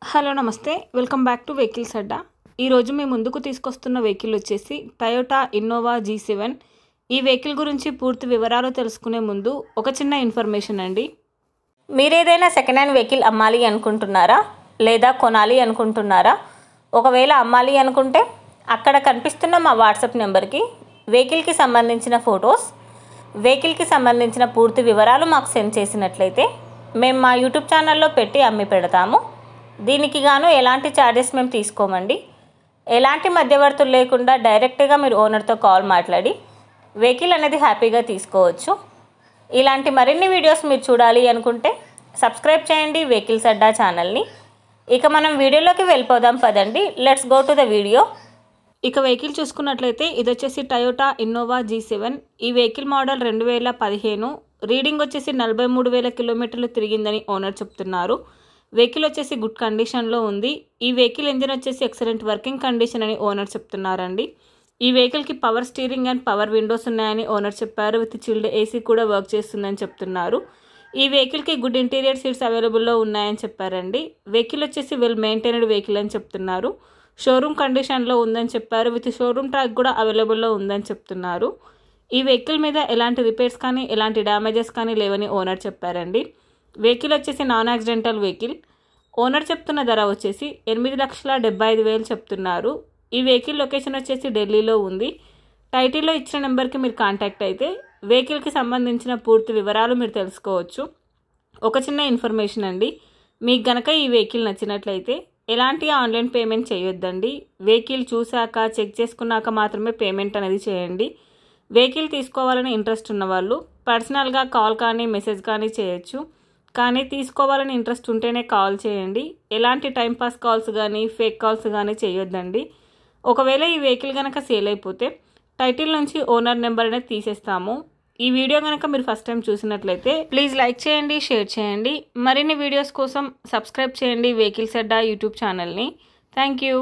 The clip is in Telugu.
హలో నమస్తే వెల్కమ్ బ్యాక్ టు వెహికల్స్ అడ్డా. ఈరోజు మీ ముందుకు తీసుకొస్తున్న వెహికల్ వచ్చేసి టయోటా ఇన్నోవా G7. ఈ వెహికల్ గురించి పూర్తి వివరాలు తెలుసుకునే ముందు ఒక చిన్న ఇన్ఫర్మేషన్ అండి. మీరు ఏదైనా సెకండ్ హ్యాండ్ వెహికల్ అమ్మాలి అనుకుంటున్నారా లేదా కొనాలి అనుకుంటున్నారా? ఒకవేళ అమ్మాలి అనుకుంటే అక్కడ కనిపిస్తున్న మా వాట్సాప్ నెంబర్కి వెహికల్కి సంబంధించిన ఫొటోస్, వెహికల్కి సంబంధించిన పూర్తి వివరాలు మాకు సెండ్ చేసినట్లయితే మేము మా యూట్యూబ్ ఛానల్లో పెట్టి అమ్మి పెడతాము. దీనికి గాను ఎలాంటి ఛార్జెస్ మేము తీసుకోమండి. ఎలాంటి మధ్యవర్తులు లేకుండా డైరెక్ట్గా మీరు ఓనర్తో కాల్ మాట్లాడి వెహికల్ అనేది హ్యాపీగా తీసుకోవచ్చు. ఇలాంటి మరిన్ని వీడియోస్ మీరు చూడాలి అనుకుంటే సబ్స్క్రైబ్ చేయండి వెహికల్స్ అడ్డా ఛానల్ని. ఇక మనం వీడియోలోకి వెళ్ళిపోదాం పదండి. Let's go to the video. ఇక వెహికల్ చూసుకున్నట్లయితే ఇది వచ్చేసి టయోటా ఇన్నోవా G7. ఈ వెహికల్ మోడల్ 2015. రీడింగ్ వచ్చేసి 43,000 కిలోమీటర్లు తిరిగిందని ఓనర్ చెప్తున్నారు. వెహికల్ వచ్చేసి గుడ్ కండిషన్లో ఉంది. ఈ వెహికల్ ఇంజిన్ వచ్చేసి ఎక్సలెంట్ వర్కింగ్ కండిషన్ అని ఓనర్ చెప్తున్నారండి. ఈ వెహికల్కి power steering and power Windows ఉన్నాయని ఓనర్ చెప్పారు. విత్ చిల్డ్ ఏసీ కూడా వర్క్ చేస్తుందని చెప్తున్నారు. ఈ వెహికల్కి గుడ్ ఇంటీరియర్ సీట్స్ అవైలబుల్లో ఉన్నాయని చెప్పారండి. వెహికల్ వచ్చేసి వెల్ మెయింటైన్డ్ వెహికల్ అని చెప్తున్నారు. షోరూమ్ కండిషన్లో ఉందని చెప్పారు. విత్ షోరూమ్ ట్రాక్ కూడా అవైలబుల్లో ఉందని చెప్తున్నారు. ఈ వెహికల్ మీద ఎలాంటి రిపేర్స్ కానీ ఎలాంటి డ్యామేజెస్ కానీ లేవని ఓనర్ చెప్పారండి. వెహికల్ వచ్చేసి నాన్ యాక్సిడెంటల్ వెహికల్. ఓనర్ చెప్తున్న ధర వచ్చేసి 8,75,000 చెప్తున్నారు. ఈ వెహికల్ లొకేషన్ వచ్చేసి ఢిల్లీలో ఉంది. టైటిల్లో ఇచ్చిన నెంబర్కి మీరు కాంటాక్ట్ అయితే వెహికల్కి సంబంధించిన పూర్తి వివరాలు మీరు తెలుసుకోవచ్చు. ఒక చిన్న ఇన్ఫర్మేషన్ అండి, మీకు గనక ఈ వెహికల్ నచ్చినట్లయితే ఎలాంటి ఆన్లైన్ పేమెంట్ చేయొద్దండి. వెహికల్ చూశాక చెక్ చేసుకున్నాక మాత్రమే పేమెంట్ అనేది చేయండి. వెహికల్ తీసుకోవాలని ఇంట్రెస్ట్ ఉన్నవాళ్ళు పర్సనల్గా కాల్ కానీ మెసేజ్ కానీ చేయొచ్చు. కానీ తీసుకోవాలని ఇంట్రెస్ట్ ఉంటేనే కాల్ చేయండి. ఎలాంటి టైంపాస్ కాల్స్ కానీ ఫేక్ కాల్స్ కానీ చేయొద్దండి. ఒకవేళ ఈ వెహికల్ కనుక సేల్ అయిపోతే టైటిల్ నుంచి ఓనర్ నెంబర్ అనేది తీసేస్తాము. ఈ వీడియో కనుక మీరు ఫస్ట్ టైం చూసినట్లయితే ప్లీజ్ లైక్ చేయండి, షేర్ చేయండి. మరిన్ని వీడియోస్ కోసం సబ్స్క్రైబ్ చేయండి వెహికల్స్ అడ్డా యూట్యూబ్ ఛానల్ని. Thank you.